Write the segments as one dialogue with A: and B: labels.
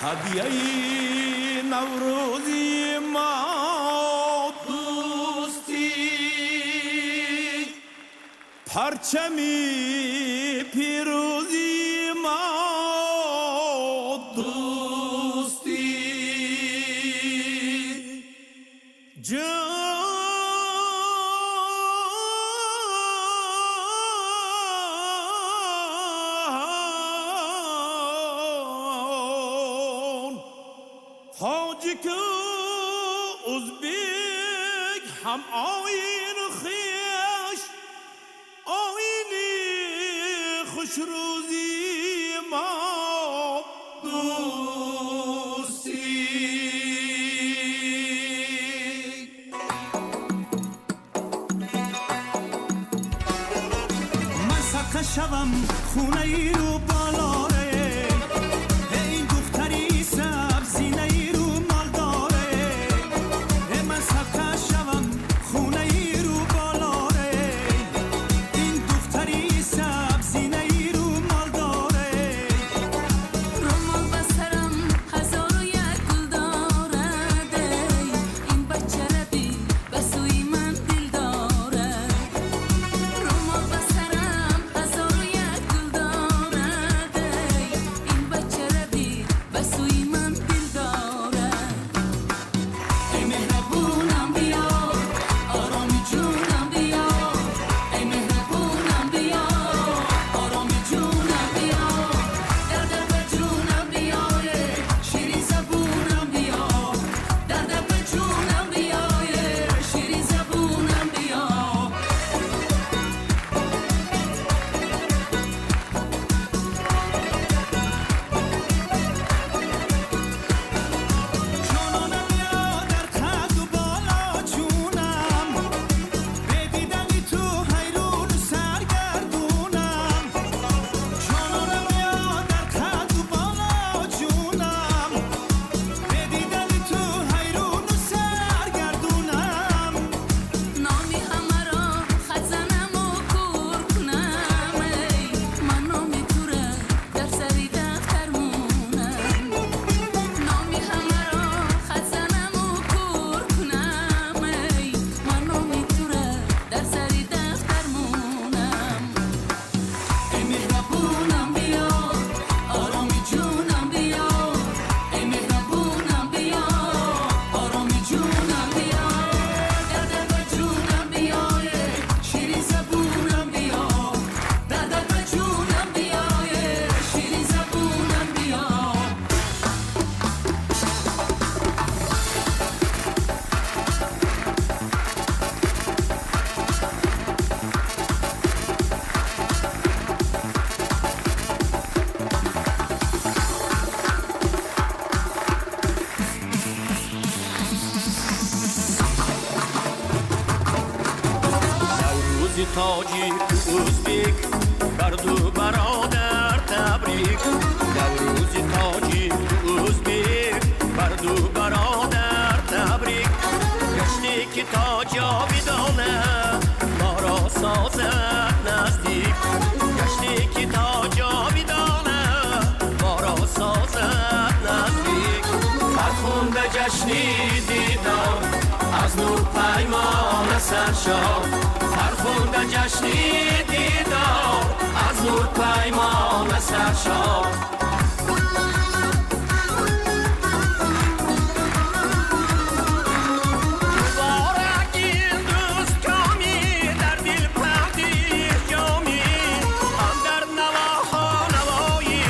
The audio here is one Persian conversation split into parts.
A: هدیه نوروزی ما دوستی، پرچمی پیروزی ما دوستی، تاجیک ازبک هم آیین خویش، آیینی خوش روزی ما دوستی.
B: من صدقه شوم خونه ای رو بالاره، این دختری سبزینه ای رو مال داره. من صدقه شوم خونه ای رو بالاره، این دختری سبزینه ای رو مال داره.
C: رومال بسرم هزار و یک گل دارد، این بچه ربی بسوی من دل دارد. رومال بسرم هزار و یک گل دارد، این بچه ربی بسوی من دل دارد. ای مهربونم بیا، آرامی جونم بیا، ای مهربونم بیا، آرامی جونم بیا، در دل جونم بیا، شیرین زبونم بیا، در دل جونم بیا، شیرین زبونم بیا.
B: جانانم بیا در قد و بالا جونم، به دیدنی تو حیرون و سرگردونم. جانانم بیا در قد و بالا جونم، به دیدنی تو حیرون و سرگردونم.
C: نامی همه را خط زنم و کور کنم، من نامی تو را در سری دفتر مونم. نامی همه را خط زنم و کور کنم، من نامی تو را در سری دفتر مونم. ای مهربونم بیا، آرامی جونم بیا، ای مهربونم بیا، آرامی جونم بیا، در دل جونم بیا، شیرین زبونم بیا، در دل جونم بیا، شیرین زبونم بیا.
A: نوروزی تاجیک ازبک بردو برادر تبریک، نوروزی تاجیک ازبک بردو برادر تبریک. گشتی که تا جاویدانه ما را سازد نزدیک، گشتی که تا جاویدانه ما را سازد نزدیک. فرخنده جشنی دیدار از نور پیمان سرشار، فرخنده جشنی دیدار از نور پیمان سرشار. مبارک این دوست کامی در دل پردی جامی، اندر نواها نوایی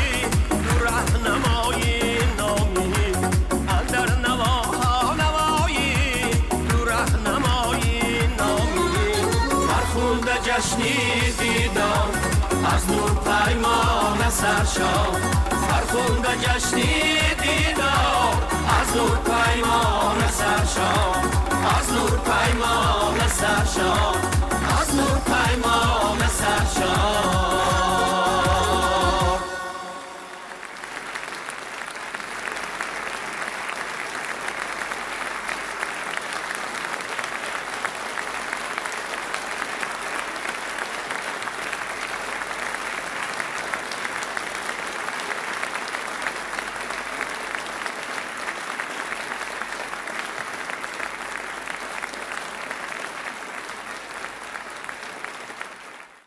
A: تو رهنمایی نامی، اندر نواها نوایی تو رهنمایی نامی. فرخنده جشنی دیدار از نور پیمان سرشار، فرخنده جشنی دیدار از نور پیمان سرشار، از نور پیمان سرشار، از نور پیمان سرشار.